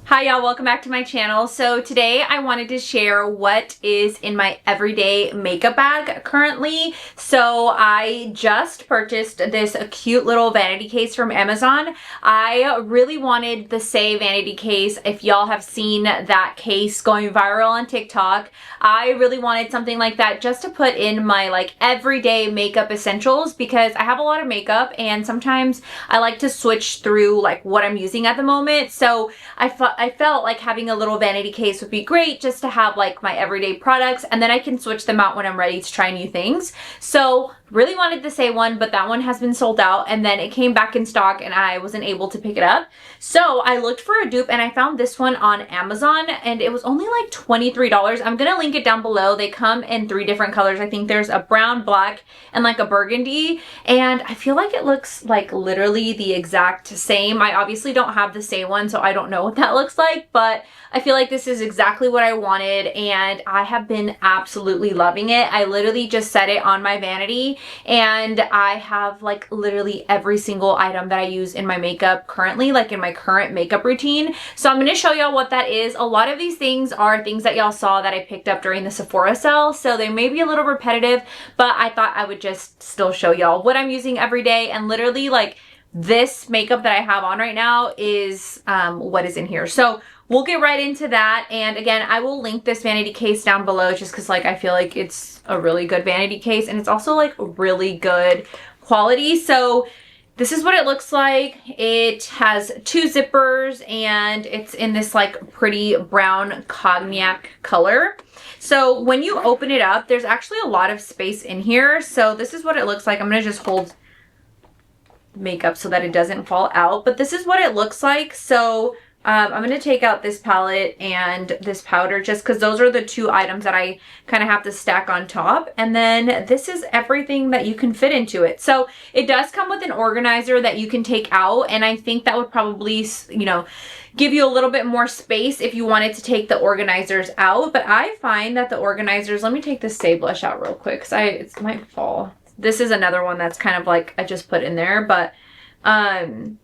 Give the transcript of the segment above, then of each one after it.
Hi y'all, welcome back to my channel. So today I wanted to share what is in my everyday makeup bag currently. So I just purchased this cute little vanity case from Amazon. I really wanted the Saie vanity case. If y'all have seen that case going viral on TikTok, I really wanted something like that just to put in my like everyday makeup essentials because I have a lot of makeup and sometimes I like to switch through like what I'm using at the moment. So I felt like having a little vanity case would be great just to have like my everyday products, and then I can switch them out when I'm ready to try new things. So really wanted the Saie one, but that one has been sold out, and then it came back in stock and I wasn't able to pick it up. So I looked for a dupe and I found this one on Amazon and it was only like $23. I'm gonna link it down below. They come in 3 different colors. I think there's a brown, black, and like a burgundy, and I feel like it looks like literally the exact same. I obviously don't have the Saie one, so I don't know what that looks like, but I feel like this is exactly what I wanted and I have been absolutely loving it. I literally just set it on my vanity and I have like literally every single item that I use in my makeup currently, like in my current makeup routine. So I'm going to show y'all what that is. A lot of these things are things that y'all saw that I picked up during the Sephora sale, so they may be a little repetitive, but I thought I would just still show y'all what I'm using every day. And literally like this makeup that I have on right now is what is in here. So we'll get right into that. And again, I will link this vanity case down below just because like I feel like it's a really good vanity case and it's also like really good quality. So this is what it looks like. It has 2 zippers and it's in this like pretty brown cognac color. So when you open it up, there's actually a lot of space in here. So this is what it looks like. I'm gonna just hold makeup so that it doesn't fall out, but this is what it looks like. So I'm going to take out this palette and this powder just because those are the 2 items that I kind of have to stack on top. And then this is everything that you can fit into it. So it does come with an organizer that you can take out, and I think that would probably, you know, give you a little bit more space if you wanted to take the organizers out. But I find that the organizers, let me take this Saie blush out real quick because it might fall. This is another one that's kind of like I just put in there, but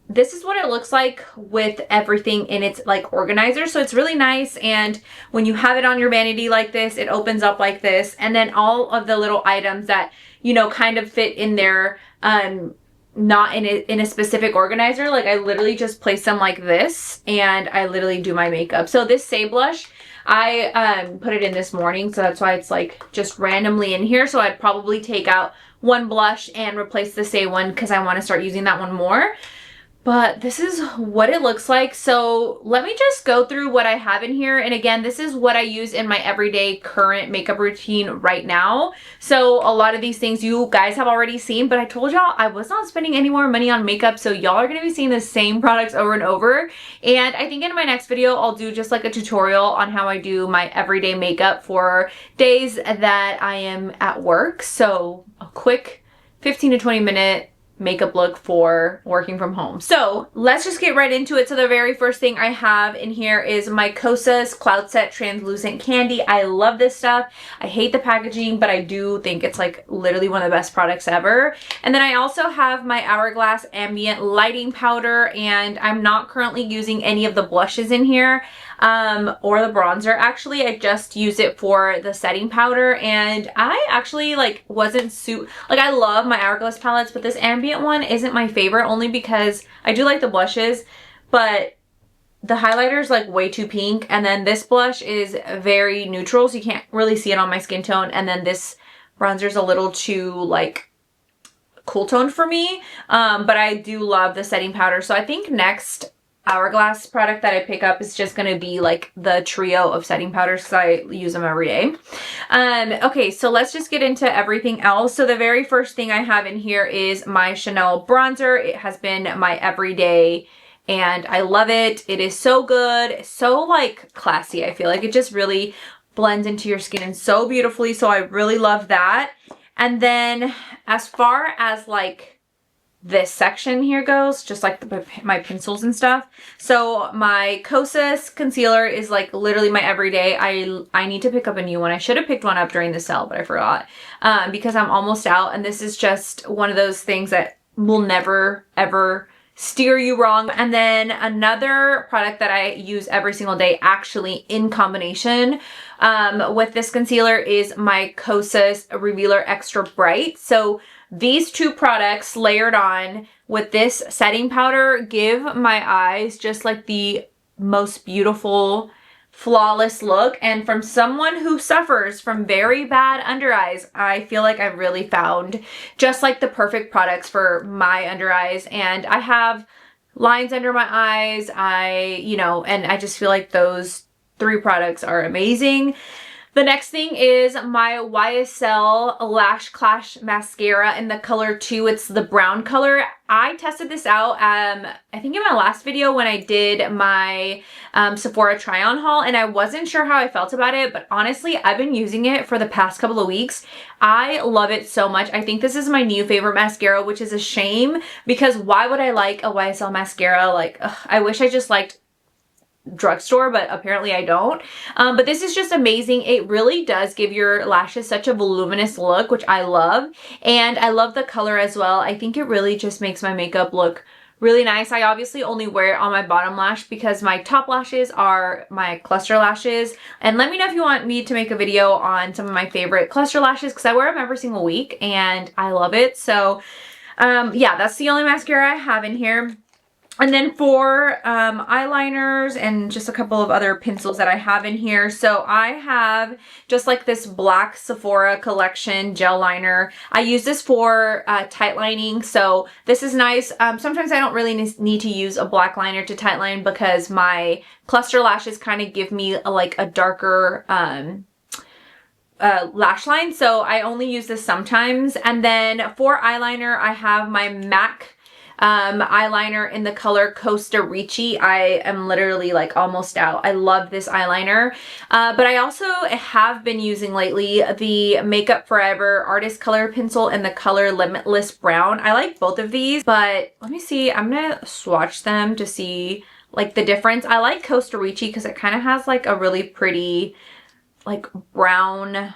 this is what it looks like with everything in its like organizer. So it's really nice, and when you have it on your vanity like this, it opens up like this, and then all of the little items that, you know, kind of fit in there, not in a specific organizer, like I literally just place them like this and I literally do my makeup. So this Saie blush, I put it in this morning, so that's why it's like just randomly in here. So I'd probably take out one blush and replace the Saie one because I want to start using that one more. But this is what it looks like. So let me just go through what I have in here. And again, this is what I use in my everyday current makeup routine right now. So a lot of these things you guys have already seen, but I told y'all I was not spending any more money on makeup. So y'all are going to be seeing the same products over and over. And I think in my next video, I'll do just like a tutorial on how I do my everyday makeup for days that I am at work. So a quick 15 to 20 minute makeup look for working from home. So let's just get right into it. So the very first thing I have in here is my Kosas Cloud Set Translucent Candy. I love this stuff. I hate the packaging, but I do think it's like literally one of the best products ever. And then I also have my Hourglass Ambient Lighting Powder, and I'm not currently using any of the blushes in here or the bronzer. Actually, I just use it for the setting powder, and I actually like wasn't like I love my Hourglass palettes, but this ambient one isn't my favorite, only because I do like the blushes, but the highlighter is like way too pink, and then this blush is very neutral, so you can't really see it on my skin tone, and then this bronzer is a little too like cool toned for me, but I do love the setting powder. So I think next Hourglass product that I pick up is just going to be like the trio of setting powders because I use them every day. Okay, so let's just get into everything else. So the very first thing I have in here is my Chanel bronzer. It has been my everyday and I love it. It is so good, so like classy. I feel like it just really blends into your skin so beautifully. So I really love that. And then as far as like this section here goes, just like my pencils and stuff. So my Kosas concealer is like literally my everyday. I need to pick up a new one. I should have picked one up during the sale, but I forgot because I'm almost out. And this is just one of those things that will never ever steer you wrong. And then another product that I use every single day, actually in combination with this concealer, is my Kosas Revealer Extra Bright. So these two products layered on with this setting powder give my eyes just like the most beautiful, flawless look. And from someone who suffers from very bad under eyes, I feel like I've really found just like the perfect products for my under eyes. And I have lines under my eyes, and I just feel like those three products are amazing. The next thing is my YSL Lash Clash Mascara in the color 2. It's the brown color. I tested this out, I think in my last video when I did my Sephora try-on haul, and I wasn't sure how I felt about it, but honestly, I've been using it for the past couple of weeks. I love it so much. I think this is my new favorite mascara, which is a shame because why would I like a YSL mascara? Like, I wish I just liked drugstore, but apparently I don't. But this is just amazing. It really does give your lashes such a voluminous look, which I love. And I love the color as well. I think it really just makes my makeup look really nice. I obviously only wear it on my bottom lash because my top lashes are my cluster lashes. And let me know if you want me to make a video on some of my favorite cluster lashes because I wear them every single week and I love it. So yeah, that's the only mascara I have in here. And then for eyeliners and just a couple of other pencils that I have in here. So I have just like this black Sephora collection gel liner. I use this for tight lining. So this is nice. Sometimes I don't really need to use a black liner to tight line because my cluster lashes kind of give me a darker lash line. So I only use this sometimes. And then for eyeliner, I have my MAC eyeliner in the color Costa Ricci. I am literally like almost out. I love this eyeliner. But I also have been using lately the Makeup Forever Artist Color Pencil in the color Limitless Brown. I like both of these, but let me see. I'm gonna swatch them to see like the difference. I like Costa Ricci because it kind of has like a really pretty like brown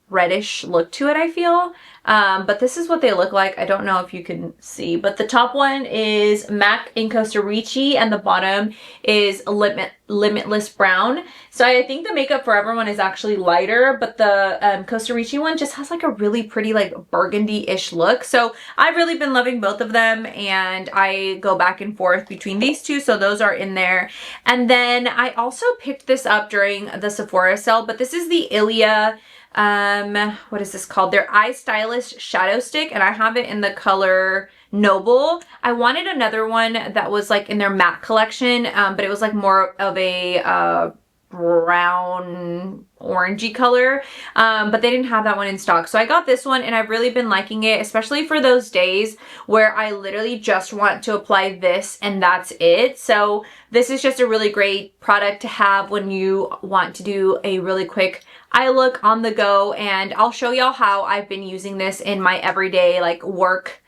reddish look to it, I feel. But this is what they look like. I don't know if you can see, but the top one is MAC in Costa Ricci and the bottom is Limitless Brown. So I think the Makeup Forever one is actually lighter, but the Costa Ricci one just has like a really pretty like burgundy-ish look. So I've really been loving both of them and I go back and forth between these two. So those are in there. And then I also picked this up during the Sephora sale, but this is the Ilia what is this called? Their Eye Stylist Shadow Stick, and I have it in the color Noble. I wanted another one that was like in their matte collection, but it was like more of a brown orangey color, but they didn't have that one in stock. So I got this one and I've really been liking it, especially for those days where I literally just want to apply this and that's it. So this is just a really great product to have when you want to do a really quick eye look on the go. And I'll show y'all how I've been using this in my everyday like work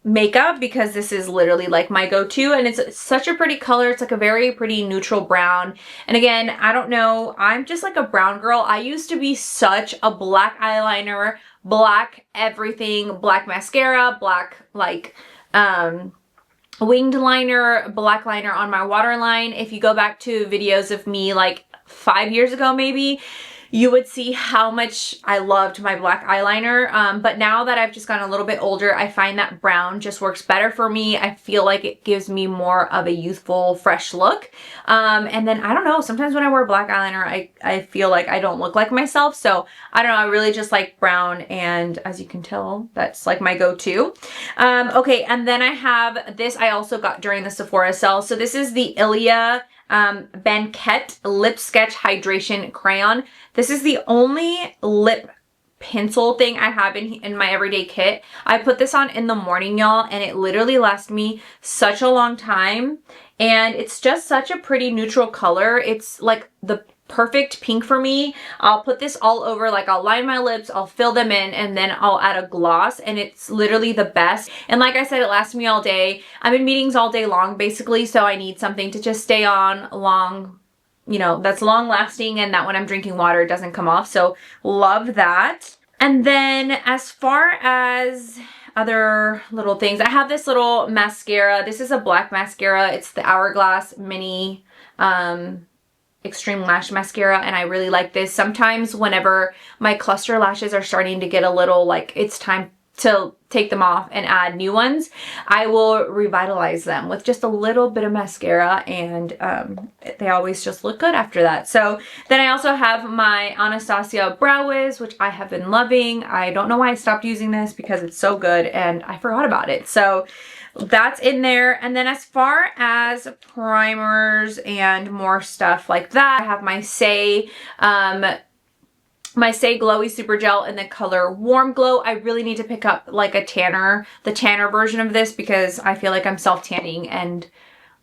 makeup because this is literally like my go-to and it's such a pretty color. It's like a very pretty neutral brown. And again, I don't know, I'm just like a brown girl. I used to be such a black eyeliner, black everything, black mascara, black like winged liner, black liner on my waterline. If you go back to videos of me like 5 years ago maybe, you would see how much I loved my black eyeliner. But now that I've just gotten a little bit older, I find that brown just works better for me. I feel like it gives me more of a youthful, fresh look. And then I don't know, sometimes when I wear black eyeliner, I feel like I don't look like myself. So I don't know, I really just like brown. And as you can tell, that's like my go-to. Okay, and then I have this I also got during the Sephora sale. So this is the Ilia Banquet Lip Sketch Hydration Crayon. This is the only lip pencil thing I have in my everyday kit. I put this on in the morning, y'all, and it literally lasts me such a long time. And it's just such a pretty neutral color. It's like the perfect pink for me. I'll put this all over, like I'll line my lips, I'll fill them in, and then I'll add a gloss, and it's literally the best. And like I said, it lasts me all day. I'm in meetings all day long basically, so I need something to just stay on long, you know, that's long lasting and that when I'm drinking water it doesn't come off. So love that. And then as far as other little things? I have this little mascara. This is a black mascara. It's the Hourglass Mini Extreme Lash Mascara, and I really like this. Sometimes whenever my cluster lashes are starting to get a little like it's time to take them off and add new ones, I will revitalize them with just a little bit of mascara, and they always just look good after that. So then I also have my Anastasia Brow Wiz, which I have been loving. I don't know why I stopped using this because it's so good and I forgot about it. So that's in there. And then as far as primers and more stuff like that, I have my Saie Glowy Super Gel in the color Warm Glow. I really need to pick up like the tanner version of this because I feel like I'm self-tanning and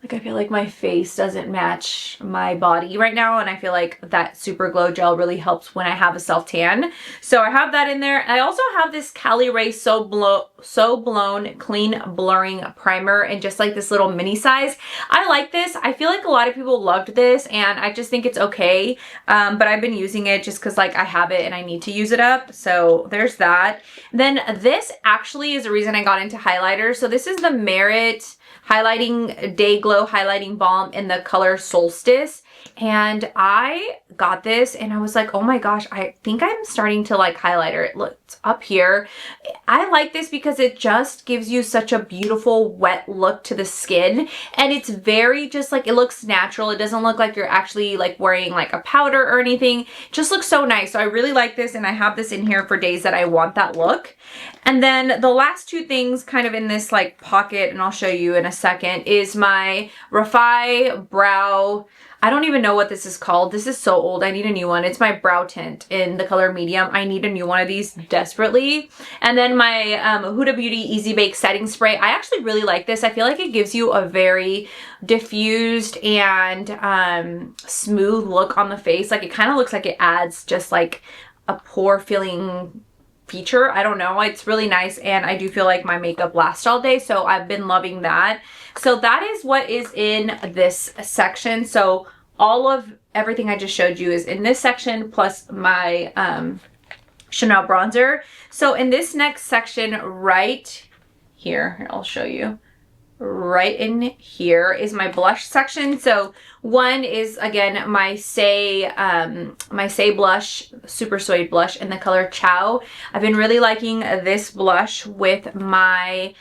like I feel like my face doesn't match my body right now, and I feel like that Super Glow Gel really helps when I have a self-tan. So I have that in there. I also have this Cali Ray So Blown Clean Blurring Primer in just like this little mini size. I like this. I feel like a lot of people loved this, and I just think it's okay. But I've been using it just because like I have it and I need to use it up. So there's that. Then this actually is the reason I got into highlighters. So this is the Merit Highlighting Day Glow Highlighting Balm in the color Solstice. And I got this and I was like, oh my gosh, I think I'm starting to like highlighter. It looks up here. I like this because it just gives you such a beautiful wet look to the skin. And it's very just like, it looks natural. It doesn't look like you're actually like wearing like a powder or anything. It just looks so nice. So I really like this, and I have this in here for days that I want that look. And then the last two things kind of in this like pocket, and I'll show you in a second, is my Refy Brow, I don't even know what this is called. This is so old. I need a new one. It's my brow tint in the color medium. I need a new one of these desperately. And then my Huda Beauty Easy Bake Setting Spray. I actually really like this. I feel like it gives you a very diffused and smooth look on the face. Like it kind of looks like it adds just like a pore filling feature. I don't know. It's really nice, and I do feel like my makeup lasts all day, so I've been loving that. So that is what is in this section. So all of everything I just showed you is in this section, plus my Chanel bronzer. So in this next section right here, I'll show you. Right in here is my blush section. So one is again my Saie blush, Super Suede blush in the color Chow. I've been really liking this blush with my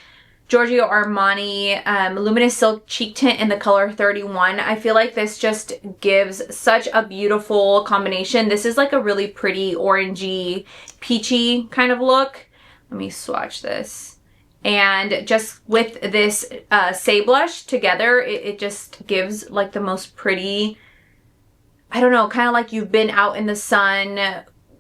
Giorgio Armani Luminous Silk Cheek Tint in the color 31. I feel like this just gives such a beautiful combination. This is like a really pretty orangey, peachy kind of look. Let me swatch this. And just with this Saie blush together, it just gives like the most pretty, I don't know, kind of like you've been out in the sun,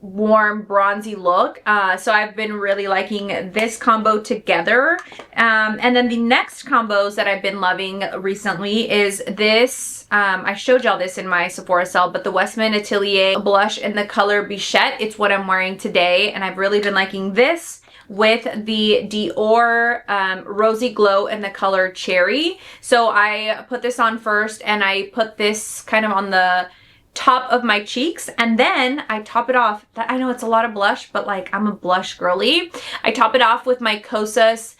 warm, bronzy look. So I've been really liking this combo together. And then the next combos that I've been loving recently is this. I showed y'all this in my Sephora sale, but the Westman Atelier blush in the color Bichette. It's what I'm wearing today, and I've really been liking this with the Dior Rosy Glow in the color Cherry. So I put this on first, and I put this kind of on the top of my cheeks, and then I top it off. I know it's a lot of blush, but like I'm a blush girly. I top it off with my Kosas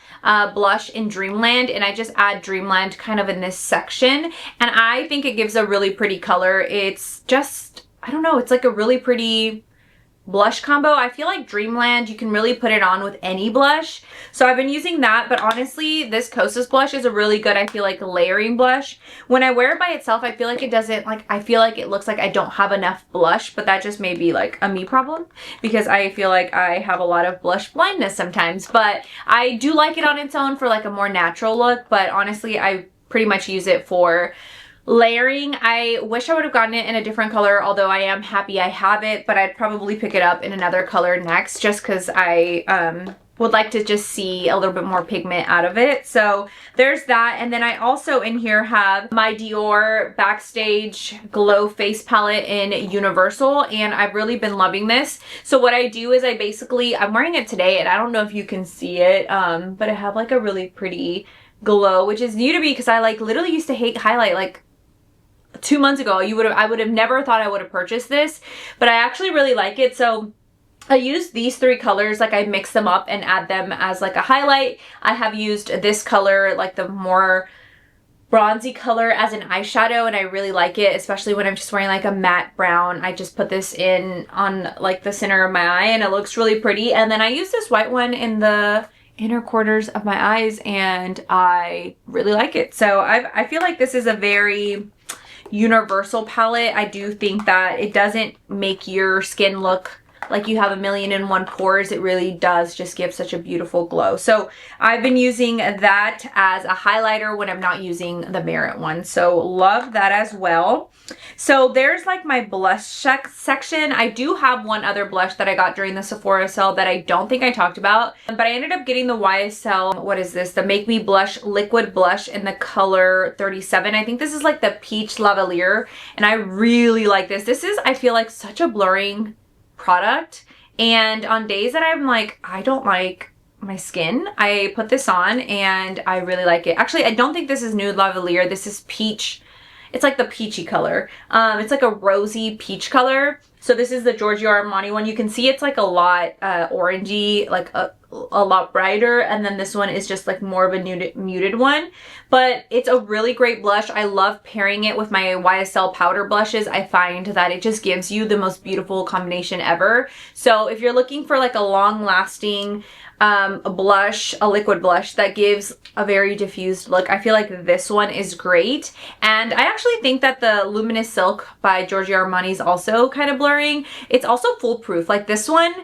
blush in Dreamland, and I just add Dreamland kind of in this section, and I think it gives a really pretty color. It's just, I don't know, it's like a really pretty blush combo. I feel like Dreamland, you can really put it on with any blush. So I've been using that, but honestly, this Kosas blush is a really good, I feel like, layering blush. When I wear it by itself, I feel like it doesn't, like, I feel like it looks like I don't have enough blush, but that just may be like a me problem because I feel like I have a lot of blush blindness sometimes. But I do like it on its own for like a more natural look, but honestly, I pretty much use it for layering. I wish I would have gotten it in a different color, although I am happy I have it, but I'd probably pick it up in another color next just because I would like to just see a little bit more pigment out of it. So there's that. And then I also in here have my Dior Backstage Glow Face Palette in Universal, and I've really been loving this. So what I do is I'm wearing it today, and I don't know if you can see it, but I have like a really pretty glow, which is new to me because I like literally used to hate highlight. Like 2 months ago, I would have never thought I would have purchased this, but I actually really like it. So I use these three colors, like I mix them up and add them as like a highlight. I have used this color, like the more bronzy color, as an eyeshadow, and I really like it, especially when I'm just wearing like a matte brown. I just put this in on like the center of my eye and it looks really pretty. And then I use this white one in the inner corners of my eyes and I really like it. So I feel like this is a very universal palette. I do think that it doesn't make your skin look like you have a million and one pores. It really does just give such a beautiful glow. So I've been using that as a highlighter when I'm not using the Merit one. So love that as well. So there's like my blush section. I do have one other blush that I got during the Sephora sale that I don't think I talked about, but I ended up getting the YSL, what is this? The Make Me Blush Liquid Blush in the color 37. I think this is like the Peach Lavalier, and I really like this. This is, I feel like, such a blurring product, and on days that I'm like, I don't like my skin, I put this on and I really like it. Actually, I don't think this is Nude Lavalier. This is Peach. It's like the peachy color. It's like a rosy peach color. So this is the Giorgio Armani one. You can see it's like a lot orangey, like a lot brighter, and then this one is just like more of a muted one. But it's a really great blush. I love pairing it with my YSL powder blushes. I find that it just gives you the most beautiful combination ever. So if you're looking for like a long-lasting a blush, a liquid blush that gives a very diffused look, I feel like this one is great. And I actually think that the Luminous Silk by Giorgio Armani is also kind of blurring. It's also foolproof. Like this one,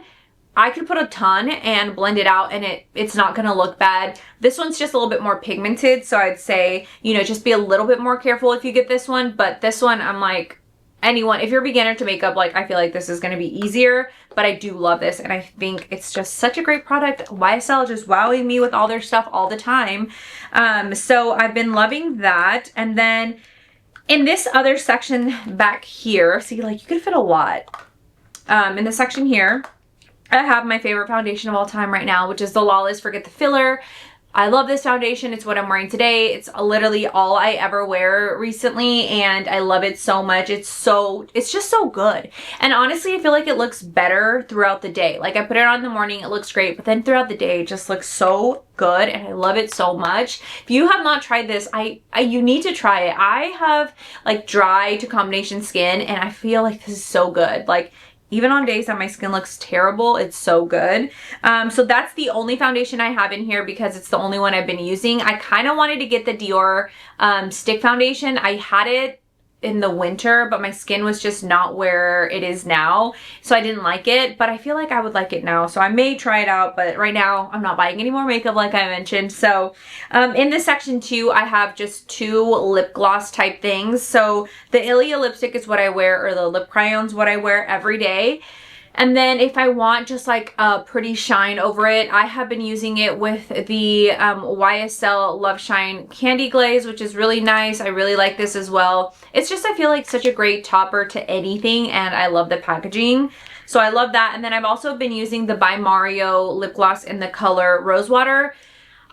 I could put a ton and blend it out and it's not gonna look bad. This one's just a little bit more pigmented, so I'd say, you know, just be a little bit more careful if you get this one. But this one, I'm like, anyone, if you're a beginner to makeup, like I feel like this is gonna be easier, but I do love this and I think it's just such a great product. YSL just wowing me with all their stuff all the time. So I've been loving that. And then in this other section back here, see, like you could fit a lot. In the section here, I have my favorite foundation of all time right now, which is the Lawless Forget the Filler. I love this foundation. It's what I'm wearing today. It's literally all I ever wear recently and I love it so much. It's just so good. And honestly, I feel like it looks better throughout the day. Like I put it on in the morning, it looks great, but then throughout the day, it just looks so good and I love it so much. If you have not tried this, you need to try it. I have like dry to combination skin and I feel like this is so good. Like even on days that my skin looks terrible, it's so good. So that's the only foundation I have in here because it's the only one I've been using. I kind of wanted to get the Dior stick foundation. I had it in the winter, but my skin was just not where it is now. So I didn't like it, but I feel like I would like it now. So I may try it out, but right now I'm not buying any more makeup like I mentioned. So in this section too, I have just two lip gloss type things. So the Ilia lipstick is what I wear, or the lip crayons what I wear every day. And then if I want just like a pretty shine over it, I have been using it with the YSL Love Shine Candy Glaze, which is really nice. I really like this as well. It's just, I feel like such a great topper to anything and I love the packaging. So I love that. And then I've also been using the By Mario lip gloss in the color Rosewater.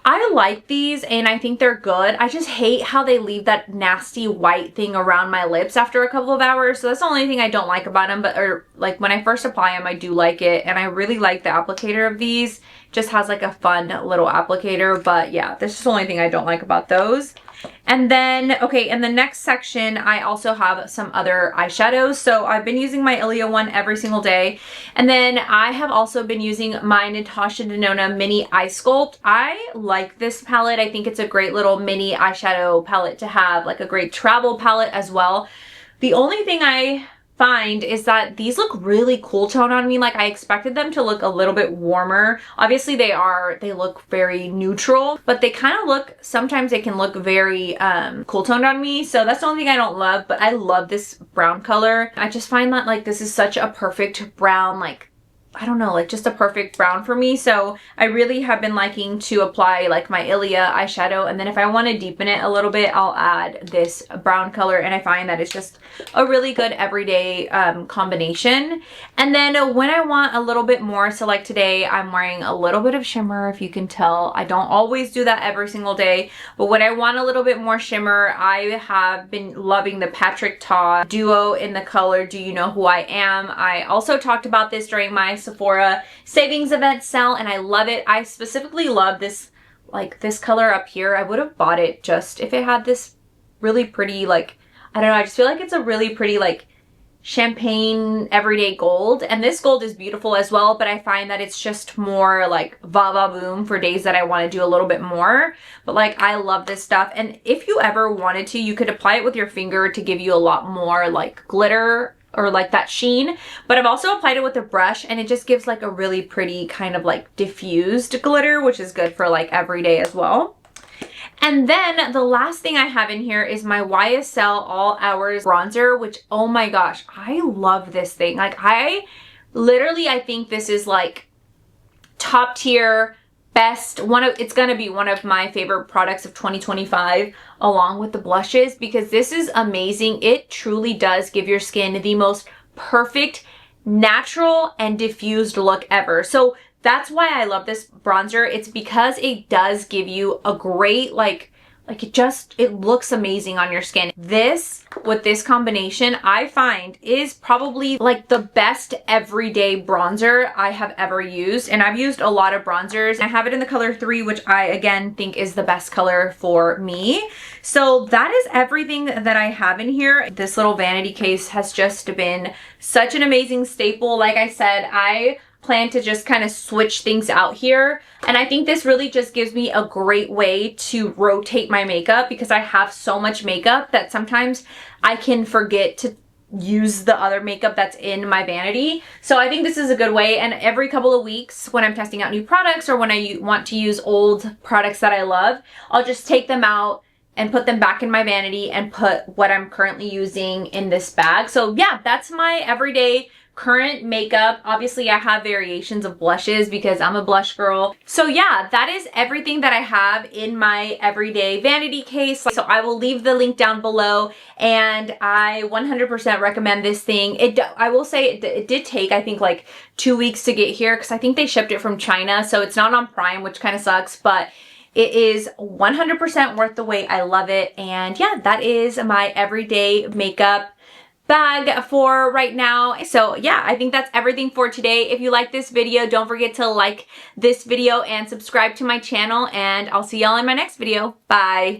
I like these and I think they're good. I just hate how they leave that nasty white thing around my lips after a couple of hours. So that's the only thing I don't like about them. But like when I first apply them, I do like it. And I really like the applicator of these. Just has like a fun little applicator. But yeah, this is the only thing I don't like about those. And then, okay, in the next section, I also have some other eyeshadows. So I've been using my Ilia one every single day. And then I have also been using my Natasha Denona Mini Eye Sculpt. I like this palette. I think it's a great little mini eyeshadow palette to have, like a great travel palette as well. The only thing I find is that these look really cool tone on me. Like I expected them to look a little bit warmer. Obviously they look very neutral, but they kind of look, sometimes they can look very cool toned on me. So that's the only thing I don't love, but I love this brown color. I just find that like this is such a perfect brown, like I don't know, like just a perfect brown for me. So I really have been liking to apply like my Ilia eyeshadow, and then if I want to deepen it a little bit, I'll add this brown color, and I find that it's just a really good everyday combination. And then when I want a little bit more, so like today I'm wearing a little bit of shimmer, if you can tell. I don't always do that every single day, but when I want a little bit more shimmer, I have been loving the Patrick Ta duo in the color Do You Know Who I Am. I also talked about this during my Sephora savings event sale, and I love it. I specifically love this, like this color up here. I would have bought it just if it had this really pretty, like, I don't know, I just feel like it's a really pretty, like, champagne everyday gold, and this gold is beautiful as well, but I find that it's just more like va boom for days that I want to do a little bit more. But like, I love this stuff, and if you ever wanted to, you could apply it with your finger to give you a lot more like glitter or like that sheen, but I've also applied it with a brush, and it just gives like a really pretty kind of like diffused glitter, which is good for like every day as well. And then the last thing I have in here is my YSL All Hours bronzer, which, oh my gosh, I love this thing. Like, I think this is like top tier, best, it's gonna be one of my favorite products of 2025, along with the blushes, because this is amazing. It truly does give your skin the most perfect, natural, and diffused look ever. So that's why I love this bronzer. It's because it does give you a great, it looks amazing on your skin. This, with this combination, I find is probably like the best everyday bronzer I have ever used. And I've used a lot of bronzers. I have it in the color 3, which I, again, think is the best color for me. So that is everything that I have in here. This little vanity case has just been such an amazing staple. Like I said, I plan to just kind of switch things out here, and I think this really just gives me a great way to rotate my makeup, because I have so much makeup that sometimes I can forget to use the other makeup that's in my vanity. So I think this is a good way, and every couple of weeks when I'm testing out new products or when I want to use old products that I love, I'll just take them out and put them back in my vanity and put what I'm currently using in this bag. So yeah, that's my everyday current makeup. Obviously, I have variations of blushes because I'm a blush girl. So yeah, that is everything that I have in my everyday vanity case. So I will leave the link down below, and I 100% recommend this thing. I will say it did take, I think, like 2 weeks to get here, because I think they shipped it from China, so it's not on Prime, which kind of sucks, but it is 100% worth the wait. I love it. And yeah, that is my everyday makeup bag for right now. So yeah, I think that's everything for today. If you like this video, don't forget to like this video and subscribe to my channel, and I'll see y'all in my next video. Bye.